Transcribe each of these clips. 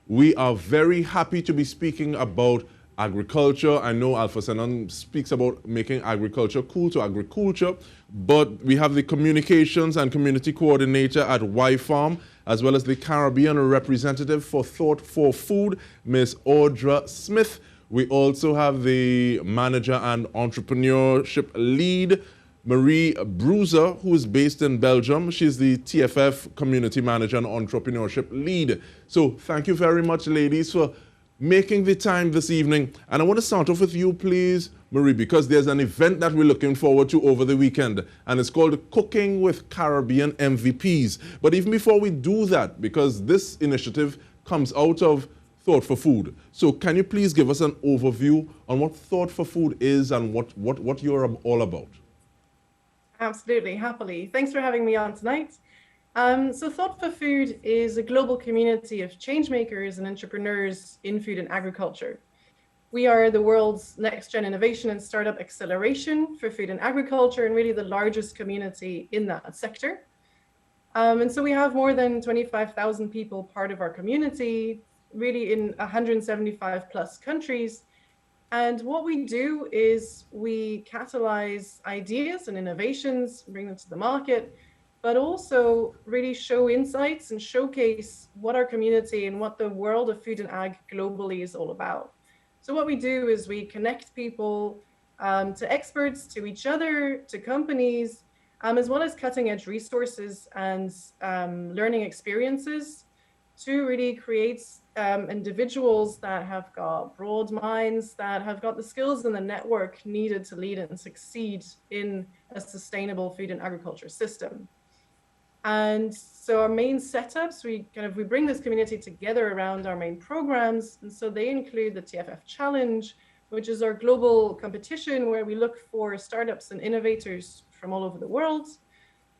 We are very happy to be speaking about agriculture. I know Alpha Senon speaks about making agriculture cool to agriculture, but we have the communications and community coordinator at YFarm, as well as the Caribbean representative for Thought for Food, Ms. Audra Smith. We also have the manager and entrepreneurship lead, Marie Brueser, who is based in Belgium. She's the TFF community manager and entrepreneurship lead. So thank you very much, ladies, for making the time this evening. And I want to start off with you, please, Marie, because there's an event that we're looking forward to over the weekend, and it's called Cooking with Caribbean MVPs. But even before we do that, because this initiative comes out of Thought for Food, so can you please give us an overview on what Thought for Food is and what you're all about? Absolutely, happily. Thanks for having me on tonight. So Thought for Food is a global community of changemakers and entrepreneurs in food and agriculture. We are the world's next-gen innovation and startup acceleration for food and agriculture, and really the largest community in that sector. And so we have more than 25,000 people part of our community, really in 175 plus countries. And what we do is we catalyze ideas and innovations, bring them to the market, but also really show insights and showcase what our community and what the world of food and ag globally is all about. So what we do is we connect people to experts, to each other, to companies, as well as cutting edge resources and learning experiences to really create individuals that have got broad minds, that have got the skills and the network needed to lead and succeed in a sustainable food and agriculture system. And so our main setups, we bring this community together around our main programs. And so they include the TFF Challenge, which is our global competition where we look for startups and innovators from all over the world.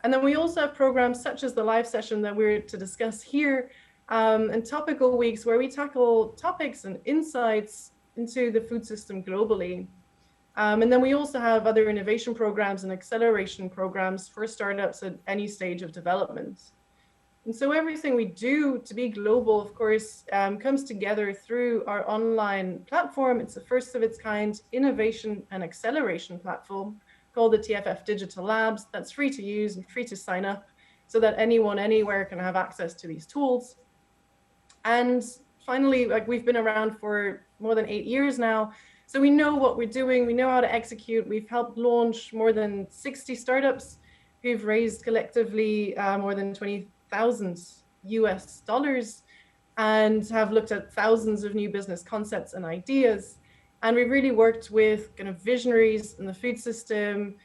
And then we also have programs such as the live session that we're to discuss here, and topical weeks where we tackle topics and insights into the food system globally. And then we also have other innovation programs and acceleration programs for startups at any stage of development. And so everything we do to be global, of course, comes together through our online platform. It's the first of its kind innovation and acceleration platform called the TFF Digital Labs. That's free to use and free to sign up so that anyone, anywhere can have access to these tools. And finally, we've been around for more than 8 years now. So we know what we're doing. We know how to execute. We've helped launch more than 60 startups who've raised collectively more than $20,000 and have looked at thousands of new business concepts and ideas. And we've really worked with visionaries in the food system,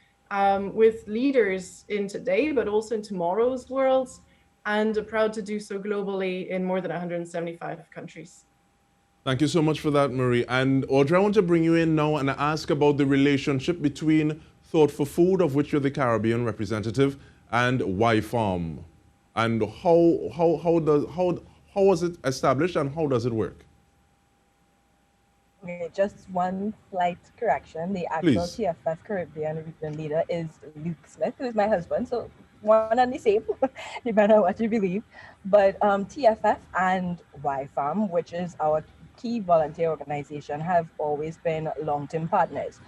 with leaders in today, but also in tomorrow's world, and are proud to do so globally in more than 175 countries. Thank you so much for that, Marie. And Audra, I want to bring you in now and ask about the relationship between Thought for Food, of which you're the Caribbean representative, and YFarm. And how was it established and how does it work? Okay, just one slight correction. The actual TFF Caribbean region leader is Luke Smith, who is my husband. So one and the same, depending on what you believe. But TFF and YFarm, which is our key volunteer organization, have always been long-term partners.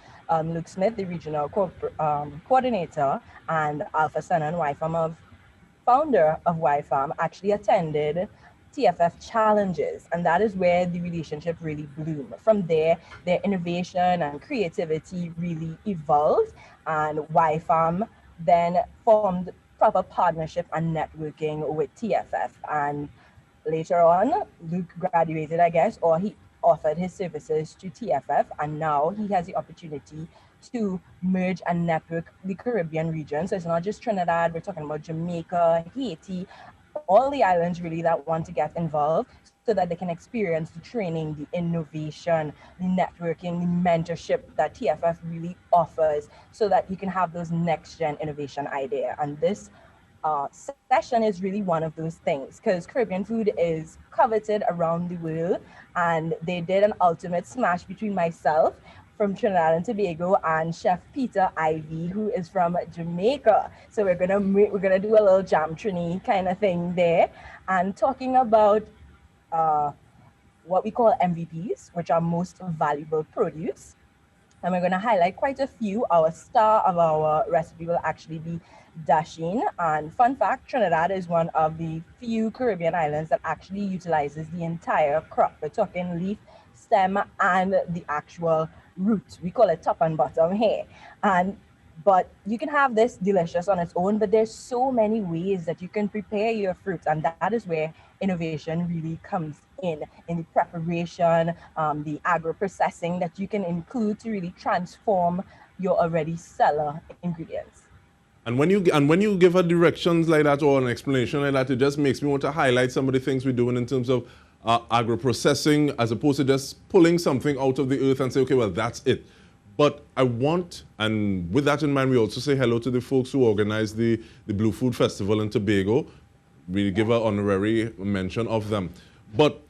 Luke Smith, the regional coordinator, and Alpha Senon, YFarm founder of YFarm, actually attended TFF challenges, and that is where the relationship really bloomed. From there, their innovation and creativity really evolved, and YFarm then formed proper partnership and networking with TFF. And later on, Luke graduated, I guess, or he offered his services to TFF, and now he has the opportunity to merge and network the Caribbean region. So it's not just Trinidad, we're talking about Jamaica, Haiti, all the islands really that want to get involved so that they can experience the training, the innovation, the networking, the mentorship that TFF really offers so that you can have those next-gen innovation idea. And this session is really one of those things because Caribbean food is coveted around the world, and they did an ultimate smash between myself from Trinidad and Tobago and Chef Peter Ivy, who is from Jamaica. So we're gonna do a little jam trini kind of thing there, and talking about what we call MVPs, which are most valuable produce. And we're going to highlight quite a few. Our star of our recipe will actually be dasheen. And fun fact, Trinidad is one of the few Caribbean islands that actually utilizes the entire crop. We're talking leaf, stem, and the actual root. We call it top and bottom here. But you can have this delicious on its own, but there's so many ways that you can prepare your fruits, and that is where innovation really comes in the preparation, the agro-processing that you can include to really transform your already stellar ingredients. And when you give her directions like that or an explanation like that, it just makes me want to highlight some of the things we're doing in terms of agro-processing, as opposed to just pulling something out of the earth and say, okay, well, that's it. But I want, and with that in mind, we also say hello to the folks who organized the Blue Food Festival in Tobago. We give an honorary mention of them. But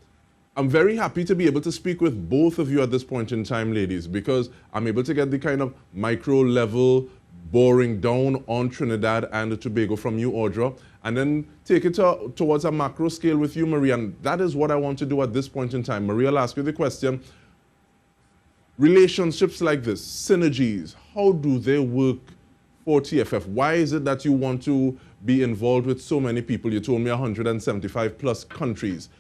I'm very happy to be able to speak with both of you at this point in time, ladies, because I'm able to get the kind of micro level boring down on Trinidad and Tobago from you, Audra, and then take it towards a macro scale with you, Marie. And that is what I want to do at this point in time. Marie, I'll ask you the question. Relationships like this, synergies, how do they work for TFF? Why is it that you want to be involved with so many people? You told me 175 plus countries.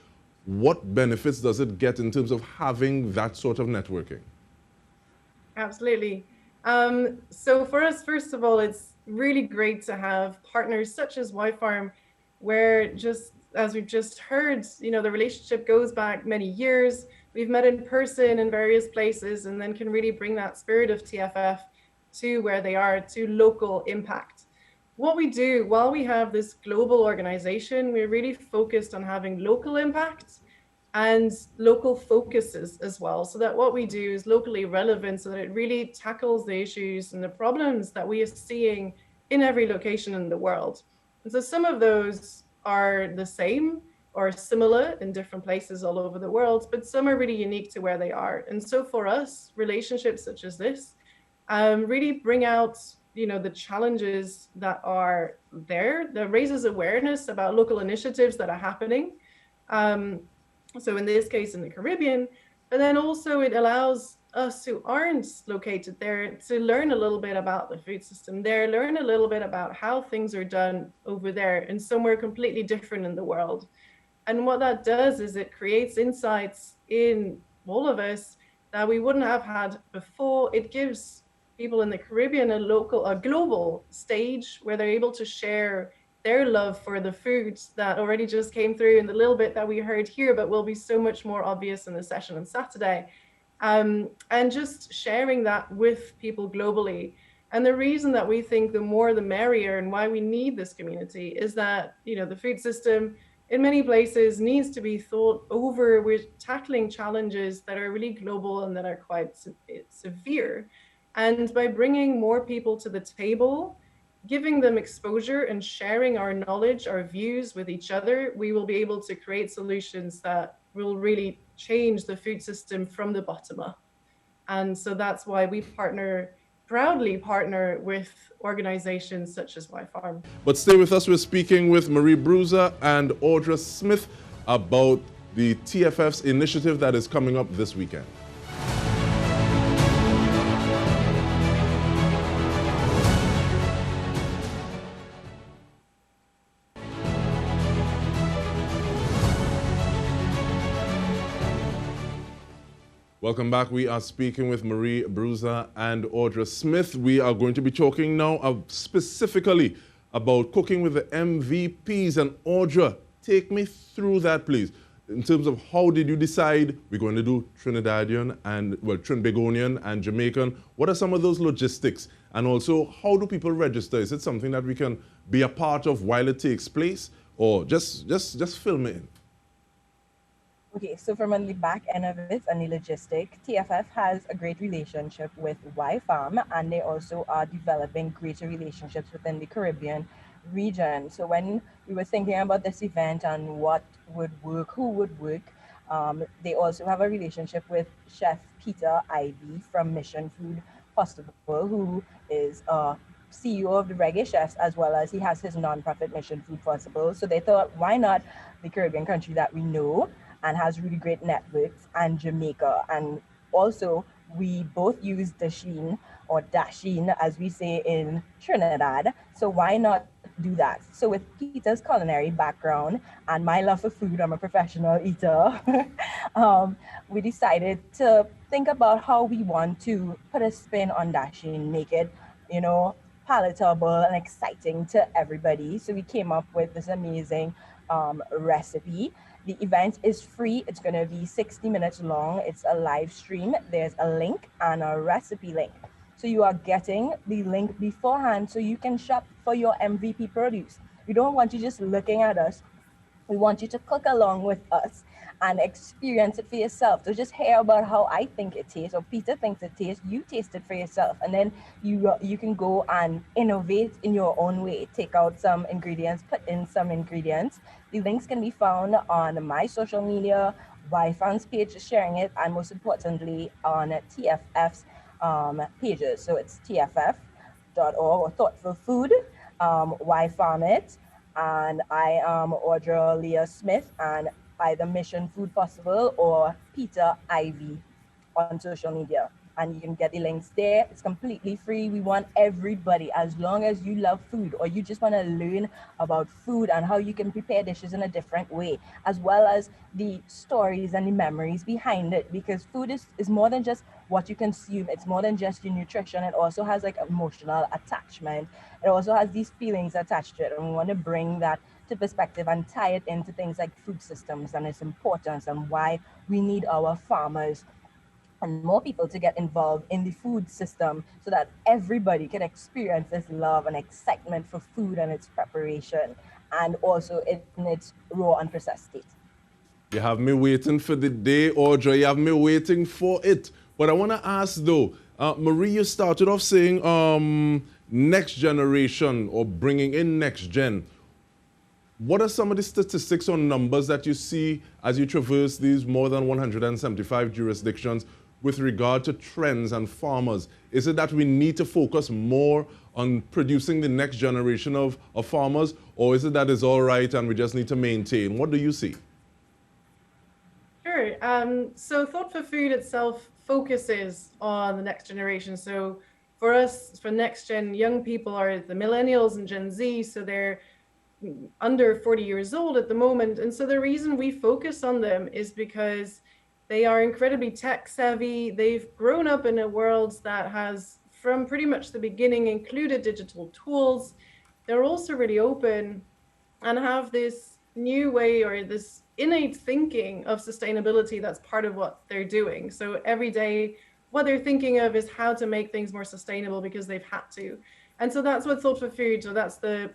What benefits does it get in terms of having that sort of networking? Absolutely. So for us, first of all, it's really great to have partners such as YFarm, where just as we've just heard, you know, the relationship goes back many years. We've met in person in various places, and then can really bring that spirit of TFF to where they are, to local impact. What we do while we have this global organization, we're really focused on having local impact and local focuses as well, so that what we do is locally relevant, so that it really tackles the issues and the problems that we are seeing in every location in the world. And so some of those are the same or similar in different places all over the world, but some are really unique to where they are. And so for us, relationships such as this really bring out, you know, the challenges that are there, that raises awareness about local initiatives that are happening. So in this case, in the Caribbean, but then also it allows us who aren't located there to learn a little bit about the food system there, learn a little bit about how things are done over there and somewhere completely different in the world. And what that does is it creates insights in all of us that we wouldn't have had before. It gives people in the Caribbean a global stage where they're able to share their love for the foods that already just came through in the little bit that we heard here, but will be so much more obvious in the session on Saturday. And just sharing that with people globally. And the reason that we think the more the merrier, and why we need this community, is that, you know, the food system in many places needs to be thought over. We're tackling challenges that are really global and that are quite severe. And by bringing more people to the table, giving them exposure and sharing our knowledge, our views with each other, we will be able to create solutions that will really change the food system from the bottom up. And so that's why we proudly partner with organizations such as YFarm. But stay with us. We're speaking with Marie Brueser and Audra Smith about the TFF's initiative that is coming up this weekend. Welcome back. We are speaking with Marie Brueser and Audra Smith. We are going to be talking now specifically about cooking with the MVPs. And Audra, take me through that, please. In terms of how did you decide we're going to do Trinidadian and, well, Trinbagonian and Jamaican? What are some of those logistics? And also, how do people register? Is it something that we can be a part of while it takes place? Or just fill me in? Okay, so from on the back end of it and the logistic, TFF has a great relationship with YFarm, and they also are developing greater relationships within the Caribbean region. So when we were thinking about this event and what would work, who would work, they also have a relationship with Chef Peter Ivy from Mission Food Festival, who is CEO of the Reggae Chefs, as well as he has his nonprofit Mission Food Festival. So they thought, why not the Caribbean country that we know? and has really great networks, and Jamaica. And also, we both use dasheen or dasheen, as we say in Trinidad. So why not do that? So with Peter's culinary background and my love for food, I'm a professional eater. We decided to think about how we want to put a spin on dasheen, make it, you know, palatable and exciting to everybody. So we came up with this amazing recipe. The event is free. It's going to be 60 minutes long. It's a live stream. There's a link and a recipe link. So you are getting the link beforehand so you can shop for your MVP produce. We don't want you just looking at us. We want you to cook along with us and experience it for yourself. So just hear about how I think it tastes or Peter thinks it tastes. You taste it for yourself, and then you can go and innovate in your own way. Take out some ingredients, put in some ingredients. The links can be found on my social media, YFarm's page, sharing it, and most importantly on TFF's pages. So it's TFF.org or Thoughtful Food, YFarm it. And I am Audra Smith, and either Mission Food Possible or Peter Ivy on social media. And you can get the links there. It's completely free. We want everybody, as long as you love food or you just want to learn about food and how you can prepare dishes in a different way, as well as the stories and the memories behind it, because food is more than just what you consume. It's more than just your nutrition. It also has like emotional attachment. It also has these feelings attached to it. And we want to bring that to perspective and tie it into things like food systems and its importance and why we need our farmers and more people to get involved in the food system so that everybody can experience this love and excitement for food and its preparation, and also in its raw and processed state. You have me waiting for the day, Audra. You have me waiting for it. But I want to ask though, Marie, you started off saying next generation or bringing in next gen. What are some of the statistics or numbers that you see as you traverse these more than 175 jurisdictions with regard to trends and farmers? Is it that we need to focus more on producing the next generation of farmers, or is it that it's all right and we just need to maintain? What do you see? Sure. So Thought for Food itself focuses on the next generation. So for us, for next gen, young people are the millennials and Gen Z, so they're under 40 years old at the moment. And so the reason we focus on them is because they are incredibly tech savvy. They've grown up in a world that has, from pretty much the beginning, included digital tools. They're also really open and have this new way or this innate thinking of sustainability that's part of what they're doing. So every day, what they're thinking of is how to make things more sustainable because they've had to. And so that's what Thought for Food, so that's the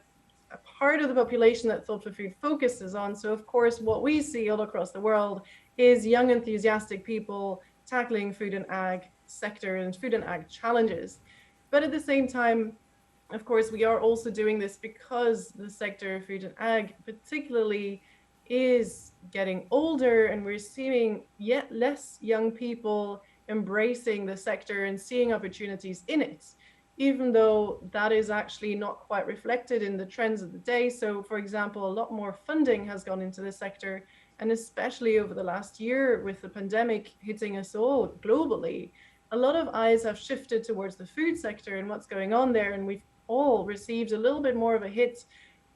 part of the population that Thought for Food focuses on. So of course, what we see all across the world is young, enthusiastic people tackling food and ag sector and food and ag challenges. But at the same time, of course, we are also doing this because the sector of food and ag particularly is getting older, and we're seeing yet less young people embracing the sector and seeing opportunities in it, even though that is actually not quite reflected in the trends of the day. So for example, a lot more funding has gone into the sector, and especially over the last year with the pandemic hitting us all globally, a lot of eyes have shifted towards the food sector and what's going on there. And we've all received a little bit more of a hit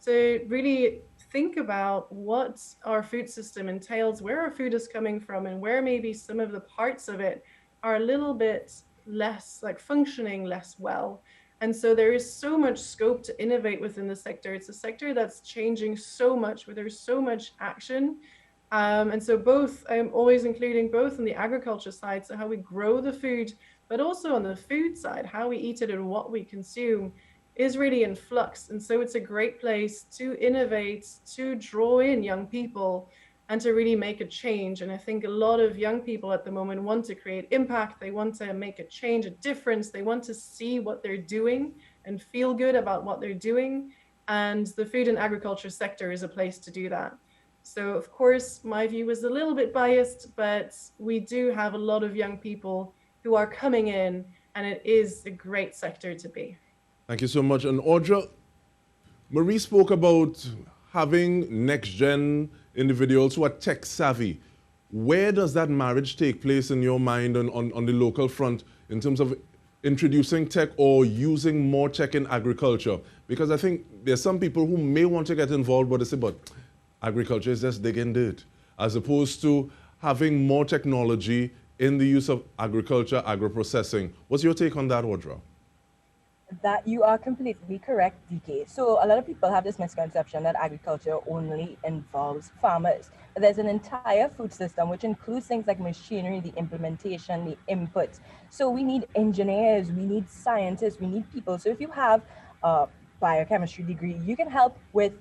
to really think about what our food system entails, where our food is coming from, and where maybe some of the parts of it are a little bit less like functioning less well. And so there is so much scope to innovate within the sector. It's a sector that's changing so much, where there's so much action. And so both, I'm always including both on the agriculture side, so how we grow the food, but also on the food side, how we eat it and what we consume is really in flux. And so it's a great place to innovate, to draw in young people and to really make a change. And I think a lot of young people at the moment want to create impact. They want to make a change, a difference. They want to see what they're doing and feel good about what they're doing. And the food and agriculture sector is a place to do that. So of course, my view is a little bit biased, but we do have a lot of young people who are coming in, and it is a great sector to be. Thank you so much. And Audra, Marie spoke about having next-gen individuals who are tech-savvy. Where does that marriage take place in your mind on the local front in terms of introducing tech or using more tech in agriculture? Because I think there's some people who may want to get involved, but they say, but agriculture is just digging dirt, as opposed to having more technology in the use of agriculture, agro-processing. What's your take on that, Audra? That you are completely correct, DK. So a lot of people have this misconception that agriculture only involves farmers. But there's an entire food system which includes things like machinery, the implementation, the inputs. So we need engineers, we need scientists, we need people. So if you have a biochemistry degree, you can help with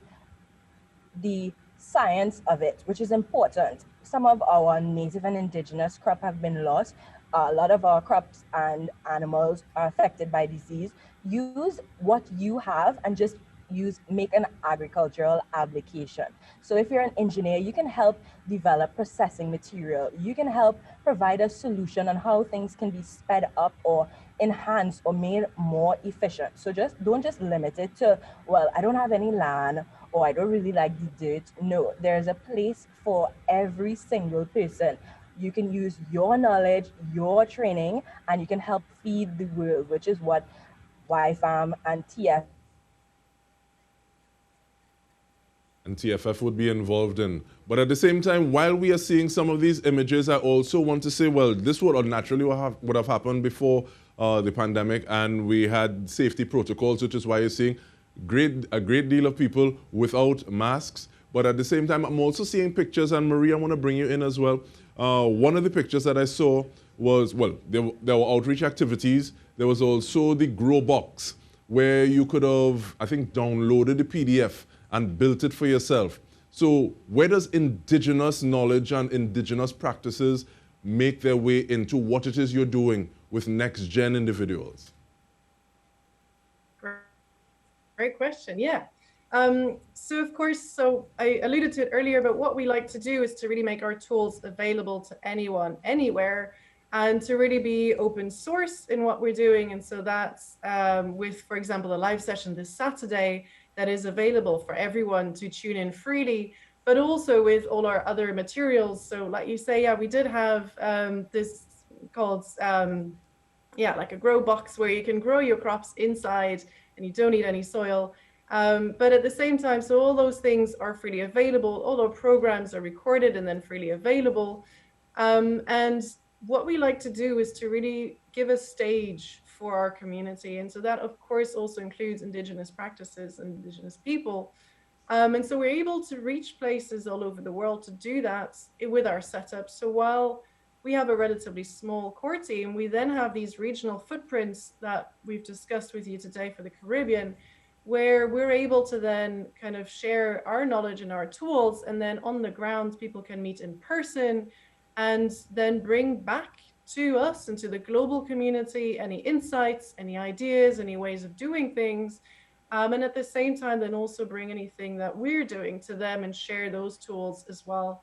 the science of it, which is important. Some of our native and indigenous crop have been lost. A lot of our crops and animals are affected by disease. Use what you have and just make an agricultural application. So if you're an engineer, you can help develop processing material. You can help provide a solution on how things can be sped up or enhanced or made more efficient. So don't just limit it to, well, I don't have any land or I don't really like the dirt. No, there's a place for every single person. You can use your knowledge, your training, and you can help feed the world, which is what YFarm and TFF would be involved in. But at the same time, while we are seeing some of these images, I also want to say, well, this would naturally would have happened before the pandemic, and we had safety protocols, which is why you're seeing a great deal of people without masks. But at the same time, I'm also seeing pictures, and Marie, I want to bring you in as well. One of the pictures that I saw was, well, there were outreach activities. There was also the grow box, where you could have, I think, downloaded the PDF and built it for yourself. So where does indigenous knowledge and indigenous practices make their way into what it is you're doing with next-gen individuals? Great question, yeah. So of course, I alluded to it earlier, but what we like to do is to really make our tools available to anyone, anywhere, and to really be open source in what we're doing. And so that's with, for example, a live session this Saturday that is available for everyone to tune in freely, but also with all our other materials. So like you say, yeah, we did have this called, like a grow box where you can grow your crops inside and you don't need any soil. But at the same time, so all those things are freely available. All our programs are recorded and then freely available. And what we like to do is to really give a stage for our community. And so that, of course, also includes indigenous practices and indigenous people. And so we're able to reach places all over the world to do that with our setup. So while we have a relatively small core team, we then have these regional footprints that we've discussed with you today for the Caribbean, where we're able to then kind of share our knowledge and our tools, and then on the ground, people can meet in person and then bring back to us and to the global community any insights, any ideas, any ways of doing things. And at the same time, then also bring anything that we're doing to them and share those tools as well.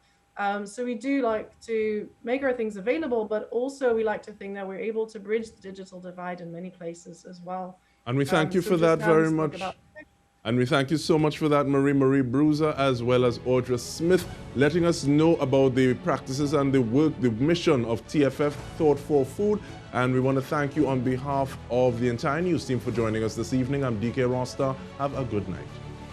So we do like to make our things available, but also we like to think that we're able to bridge the digital divide in many places as well. And we thank you for that very much. And we thank you so much for that, Marie Brueser, as well as Audra Smith, letting us know about the practices and the work, the mission of TFF, Thought for Food. And we want to thank you on behalf of the entire news team for joining us this evening. I'm DK Rosta. Have a good night.